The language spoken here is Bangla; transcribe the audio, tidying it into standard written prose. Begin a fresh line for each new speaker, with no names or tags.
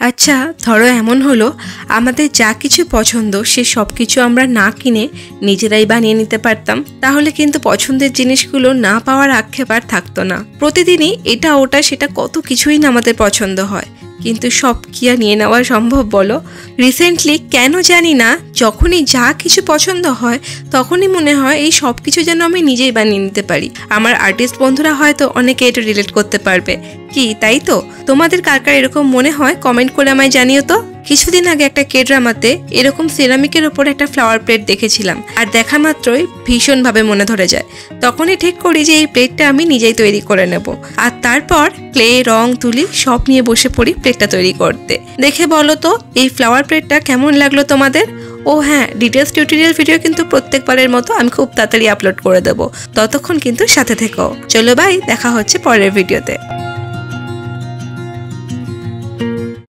আচ্ছা ধরো এমন হলো আমাদের যা কিছু পছন্দ সে সব কিছু আমরা না কিনে নিজেরাই বানিয়ে নিতে পারতাম, তাহলে কিন্তু পছন্দের জিনিসগুলো না পাওয়ার আক্ষেপ আর থাকতো না। প্রতিদিনই এটা ওটা সেটা কত কিছুই না আমাদের পছন্দ হয়, কিন্তু সব কি আর নিয়ে নেওয়া সম্ভব বলো? রিসেন্টলি কেন জানি না যখনই যা কিছু পছন্দ হয় তখনই মনে হয় এই সব কিছু যেন আমি নিজেই বানিয়ে নিতে পারি। আমার আর্টিস্ট বন্ধুরা হয়তো অনেকে এটা রিলেট করতে পারবে, কি তাই তো? তোমাদের কার কার এরকম মনে হয় কমেন্ট করে আমায় জানিও তো। কিছুদিন আগে একটা কে ড্রামাতে এরকম সিরামিকের ওপর একটা ফ্লাওয়ার প্লেট দেখেছিলাম, আর দেখা মাত্রই ভীষণভাবে মনে ধরে যায়। তখনই ঠিক করি যে এই প্লেটটা আমি নিজেই তৈরি করে নেব, আর তারপর ক্লে, রং, তুলি সব নিয়ে বসে পড়ি প্লেটটা তৈরি করতে। দেখে বলো তো এই ফ্লাওয়ার প্লেটটা কেমন লাগলো তোমাদের? ও হ্যাঁ, ডিটেলস টিউটোরিয়াল ভিডিও কিন্তু প্রত্যেকবারের মতো আমি খুব তাড়াতাড়ি আপলোড করে দেবো, ততক্ষণ কিন্তু সাথে থেকো। চলো বাই, দেখা হচ্ছে পরের ভিডিওতে।